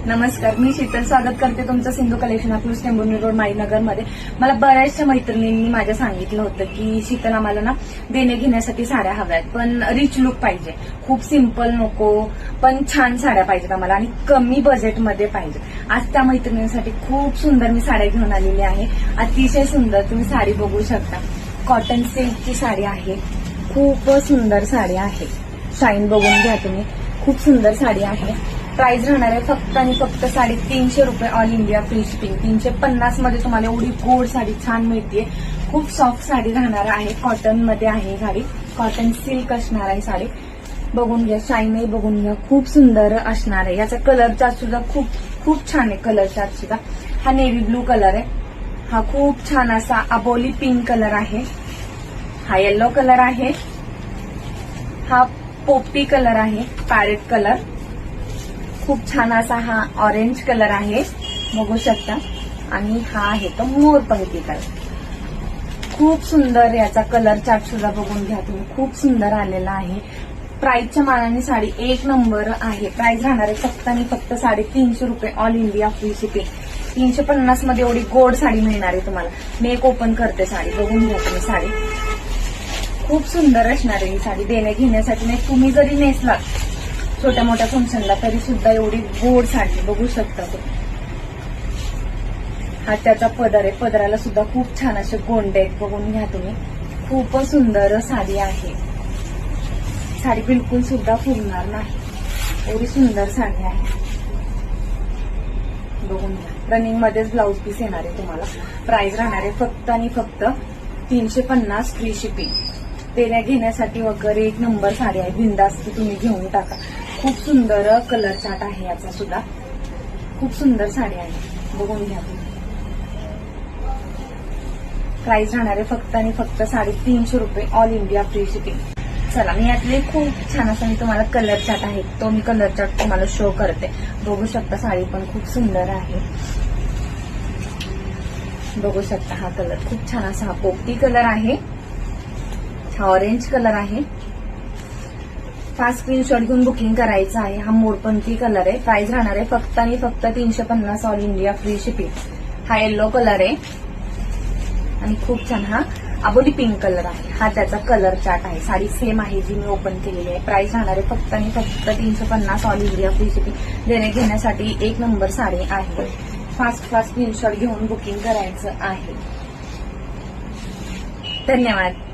नमस्कार, मी शीतल स्वागत करते तुमचं सिंधू कलेक्शन अप्रूस टेंभुर्णी रोड माळीनगर मध्ये। मला बऱ्याचशा मैत्रिणींनी माझ्या सांगितलं होतं की शीतल आम्हाला ना देणे घेण्यासाठी साड्या हव्यात, पण रिच लुक पाहिजे, खूप सिंपल नको, पण छान साड्या पाहिजेत आम्हाला आणि कमी बजेटमध्ये पाहिजे। आज त्या मैत्रिणींसाठी खूप सुंदर मी साड्या घेऊन आलेली आहे, अतिशय सुंदर। तुम्ही साडी बघू शकता, कॉटन सिल्कची साडी आहे, खूप सुंदर साडी आहे। शाईन बघून घ्या तुम्ही, खूप सुंदर साडी आहे। प्राइस राहणार आहे फक्त आणि फक्त 350 रुपये, ऑल इंडिया फ्री शिपिंग। 350 मध्ये तुम्हाला एवढी गोड साडी छान मिळते। खूप सॉफ्ट साडी राहणार आहे, कॉटन मध्ये आहे साडी, कॉटन सिल्क असणार आहे साडी। बघून घ्या, शाईनही बघून घ्या, खूप सुंदर असणार आहे। याचा कलर चार्ट सुद्धा खूप छान आहे। कलर चार्ट सुद्धा हा नेव्ही ब्लू कलर आहे, हा खूप छान असा अबोली पिंक कलर आहे, हा येलो कलर आहे, हा पोपटी कलर आहे, पॅरेट कलर, खूप छान असा हा ऑरेंज कलर आहे, बघू शकता। आणि हा आहे तो मोरपंखी कलर। खूप सुंदर याचा कलर चार्ट सुद्धा बघून घ्या तुम्ही, खूप सुंदर आलेला आहे। प्राइसच्या मानाने साडी एक नंबर आहे। प्राइस राहणार आहे फक्त आणि फक्त 350 रुपये, ऑल इंडिया फ्री शिपिंग। 350 मध्ये एवढी गोड साडी मिळणार आहे तुम्हाला। मी एक ओपन करते साडी, बघून घ्या तुम्ही साडी, खूप सुंदर असणार आहे ही साडी देणे घेण्यासाठी। नाही तुम्ही जरी नेसलात छोट्या मोठ्या फंक्शनला तरी सुद्धा एवढी गोड साडी बघू शकता तुम्ही। हा त्याचा पदर आहे, पदराला सुद्धा खूप छान असे गोंडे आहेत, बघून घ्या तुम्ही, खूप सुंदर साडी आहे। साडी बिलकुल सुद्धा फुलणार नाही, एवढी सुंदर साडी आहे, बघून घ्या। रनिंग मध्येच ब्लाऊज पीस येणार आहे तुम्हाला। प्राइस राहणार आहे फक्त आणि फक्त 350 फ्री शिपिंग। देण्या घेण्यासाठी वगैरे एक नंबर साडी आहे, बिंदास्त तुम्ही घेऊन टाका। खूप सुंदर कलर चार्ट आहे याचा सुद्धा, खूप सुंदर साडी आहे, बघून घ्या तुम्ही। प्राइस राहणार आहे फक्त आणि फक्त 350 रुपये, ऑल इंडिया फ्री शिपिंग। चला, मी यातले खूप छान असा मी तुम्हाला कलर चार्ट आहे तो मी कलर चार्ट तुम्हाला शो करते, बघू शकता। साडी पण खूप सुंदर आहे, बघू शकता। हा कलर खूप छान असा हा पोपटी कलर आहे, हा ऑरेंज कलर आहे। फास्ट स्क्रीनशॉट घेऊन बुकिंग करायचं आहे। हा मोरपंखी कलर आहे। प्राइस राहणार आहे फक्त आणि फक्त 350, ऑल इंडिया फ्री शिपिंग। हा येलो कलर आहे आणि खूप छान हा अबोली पिंक कलर आहे, हा त्याचा कलर चार्ट आहे। साडी सेम आहे जी मी ओपन केलेली आहे। प्राइस राहणार आहे फक्त आणि फक्त 350, ऑल इंडिया फ्री शिपिंग। देणे घेण्यासाठी एक नंबर साडी आहे। फास्ट स्क्रीनशॉट घेऊन बुकिंग करायचं आहे। धन्यवाद।